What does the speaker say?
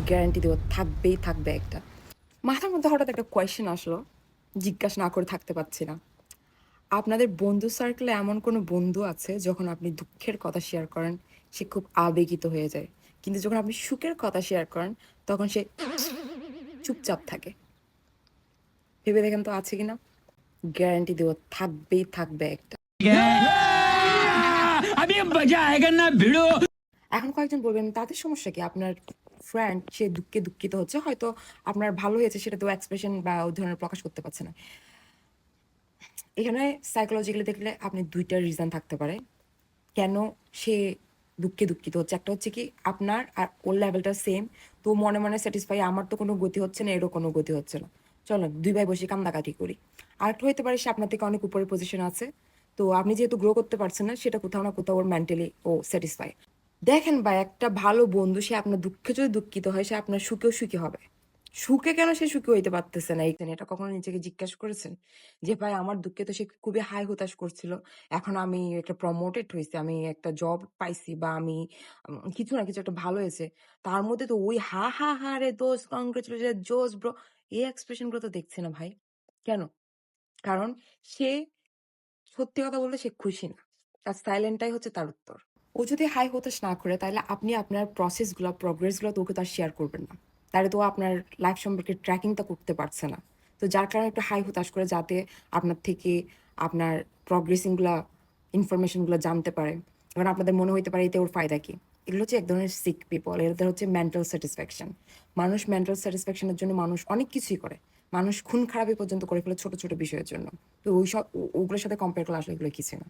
Guarantee দেবো থাকবেই থাকবে একটা। মাথার মধ্যে হঠাৎ একটা কোয়েশ্চেন আসলো, জিজ্ঞাসা না করে থাকতে পারছি না। আপনাদের বন্ধু সার্কেলে এমন কোনো বন্ধু আছে যখন আপনি দুঃখের কথা শেয়ার করেন সে খুব আবেগিত হয়ে যায়, কিন্তু যখন আপনি সুখের কথা শেয়ার করেন তখন সে চুপচাপ থাকে? ভেবে দেখেন তো আছে কিনা। গ্যারান্টি দেবো থাকবেই থাকবে একটা। अभी मजा आएगा ना भिड़ो। এখন কয়েকজন বলবেন তাদের সমস্যা কি, আপনার ফ্রেন্ড সে দুঃখে দুঃখিত হচ্ছে, হয়তো আপনার ভালো হয়েছে সেটা তো এক্সপ্রেশন বা ওই ধরনের প্রকাশ করতে পারছে না। এখানে সাইকোলজিক্যালি দেখলে আপনি দুইটা রিজন থাকতে পারে কেন সে দুঃখে দুঃখিত হচ্ছে। একটা হচ্ছে কি আপনার আর ওর লেভেলটা সেম, তো মনে মনে স্যাটিসফাই, আমার তো কোনো গতি হচ্ছে না, এরও কোনো গতি হচ্ছে না, চলো দুই ভাই বসে কান্দাকাটি করি। আরেকটা হইতে পারে সে আপনার থেকে অনেক উপরে পজিশন আছে, তো আপনি যেহেতু গ্রো করতে পারছেন না, সেটা কোথাও না কোথাও ওর মেন্টালি ও স্যাটিসফাই। দেখেন ভাই, একটা ভালো বন্ধু সে আপনার দুঃখে যদি দুঃখিত হয় সে আপনার সুখেও সুখী হবে। সুখে কেন সে সুখী হইতে পারতেছে না, এটা কখনো নিজেকে জিজ্ঞাসা করেছেন যে ভাই আমার দুঃখে তো সে খুবই হাই হতাশ করছিল, এখন আমি একটা প্রমোটেড হয়েছি, আমি একটা জব পাইছি, বা আমি কিছু না কিছু একটা ভালো হয়েছে, তার মধ্যে তো ওই হা হা হা রে দোস্ত কংগ্রেচুলেশন জোস ব্রো, এই এক্সপ্রেশন গুলো তো দেখছি না ভাই। কেন? কারণ সে সত্যি কথা বলতে সে খুশি না, তার সাইলেন্টটাই হচ্ছে তার উত্তর। ও যদি হাই হতাশ না করে তাহলে আপনি আপনার প্রসেসগুলো প্রোগ্রেসগুলো তো ওকে তো আর শেয়ার করবেন না, তাহলে তো ও আপনার লাইফ সম্পর্কে ট্র্যাকিংটা করতে পারছে না। তো যার কারণে একটু হাই হতাশ করে যাতে আপনার থেকে আপনার প্রগ্রেসিংগুলা ইনফরমেশনগুলো জানতে পারে, এবার আপনাদের মনে হইতে পারে এতে ওর ফায়দা কি। এগুলো হচ্ছে এক ধরনের সিক পিপল, এদের হচ্ছে মেন্টাল স্যাটিসফ্যাকশন। মানুষ মেন্টাল স্যাটিসফ্যাকশনের জন্য মানুষ অনেক কিছুই করে, মানুষ খুন খারাপি পর্যন্ত করে ফেলে ছোট ছোট বিষয়ের জন্য। তো ওইসব ওগুলোর সাথে কম্পেয়ার করলে আসলে এগুলো কিছু না।